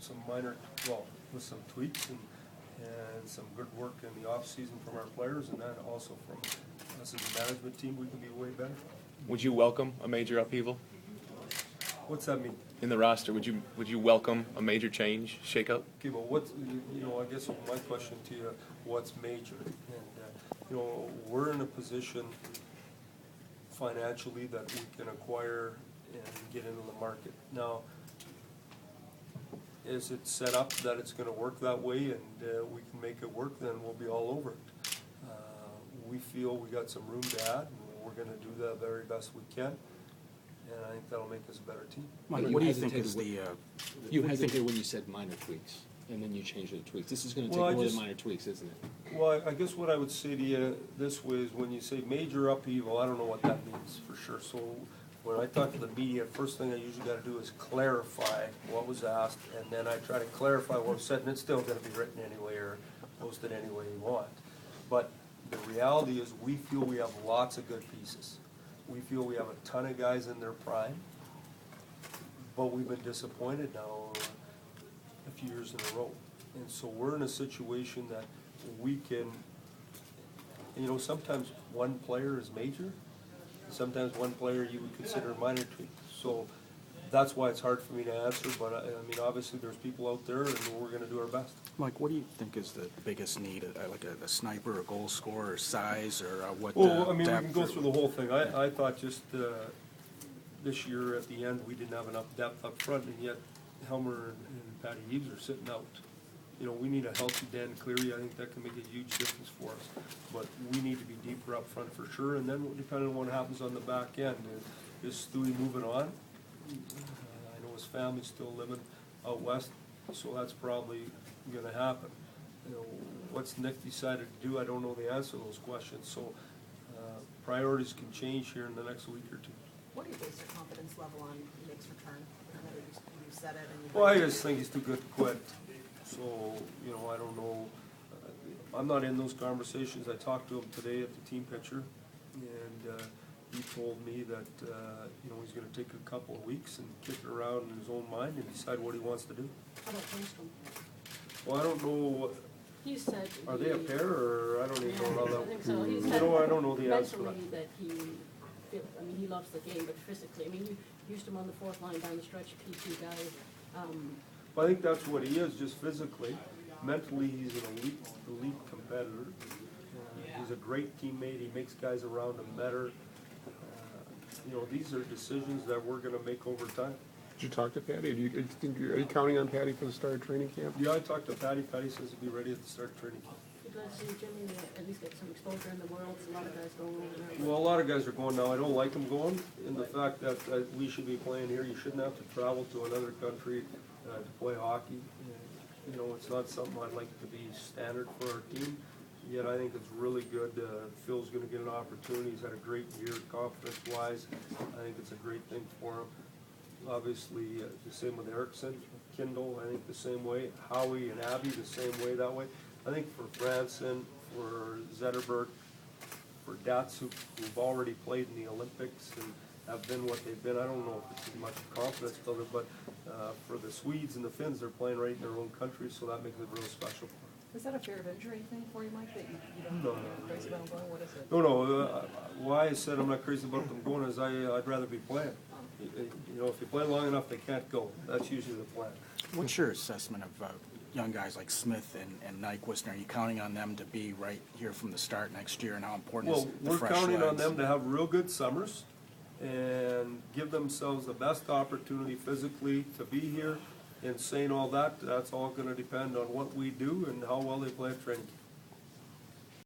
some minor, well, with some tweaks and some good work in the off season from our players, and then also from us as a management team, we can be way better. Would you welcome a major upheaval What's that mean? in the roster? Would you welcome a major change, shakeup? Okay, well, what's, I guess my question to you, what's major? And, we're in a position financially that we can acquire and get into the market. Now, is it set up that it's gonna work that way and we can make it work, then we'll be all over it. We feel we got some room to add, and we're gonna do the very best we can, and I think that'll make us a better team. Mike, what do you think is the, You hesitated when you said minor tweaks, and then you changed it to tweaks. This is gonna take more than minor tweaks, isn't it? Well, I guess what I would say to you this way is when you say major upheaval, I don't know what that means for sure. So when I talk to the media, first thing I usually gotta do is clarify what was asked, and then I try to clarify what was said, and it's still gonna be written anyway or posted any way you want. But the reality is we feel we have lots of good pieces. We feel we have a ton of guys in their prime, but we've been disappointed now a few years in a row. And so we're in a situation that we can, sometimes one player is major, sometimes one player you would consider a minor tweak. So that's why it's hard for me to answer, but I mean, obviously there's people out there and we're gonna do our best. Mike, what do you think is the biggest need, like a sniper, a goal scorer, or size, or what? Well, I mean, we can depth go or- through the whole thing. I thought just this year at the end, we didn't have enough depth up front, and yet Helmer and Patty Eves are sitting out. We need a healthy Dan Cleary. I think that can make a huge difference for us. But we need to be deeper up front for sure, and then depending on what happens on the back end. Is Stewie moving on? I know his family's still living out west, so that's probably gonna happen. What's Nick decided to do, I don't know the answer to those questions, so priorities can change here in the next week or two. What do you base your confidence level on Nick's return? I know you said it and you. Well, I just think he's too good to quit, so, I don't know. I'm not in those conversations. I talked to him today at the team picture, and he told me that, he's gonna take a couple of weeks and kick it around in his own mind and decide what he wants to do. How about Kingston? Well, I don't know, He said. are they a pair, or I don't even know how I that. think so. He You said know, I don't know the answer to mentally that. that he loves the game, but physically, you used him on the fourth line down the stretch, P2 guy. I think that's what he is, just physically. Mentally, he's an elite competitor. He's a great teammate. He makes guys around him better. These are decisions that we're gonna make over time. Did you talk to Patty? Are you counting on Patty for the start of training camp? Yeah, I talked to Patty. Patty says he'll be ready at the start of training camp. You'd like to see Jimmy at least get some exposure in the world. There's a lot of guys going over there. Well, a lot of guys are going now. I don't like them going, in the fact that we should be playing here. You shouldn't have to travel to another country to play hockey. It's not something I'd like to be standard for our team. Yet I think it's really good. Phil's gonna get an opportunity. He's had a great year confidence-wise. I think it's a great thing for him. Obviously, the same with Erickson, Kindle, I think the same way. Howie and Abby, the same way that way. I think for Branson, for Zetterberg, for Datsyuk, who've already played in the Olympics and have been what they've been, I don't know if it's as much confidence builder, but for the Swedes and the Finns, they're playing right in their own country, so that makes it real special. Is that a fear of injury thing for you, Mike, that you don't No. you're crazy about going? What is it? No, why I said I'm not crazy about them going is I'd rather be playing. If you play long enough, they can't go. That's usually the plan. What's your assessment of young guys like Smith and Nyquist? Are you counting on them to be right here from the start next year, and how important is Well, the we're fresh counting on legs? them to have real good summers and give themselves the best opportunity physically to be here. And saying all that, that's all gonna depend on what we do and how well they play at training camp.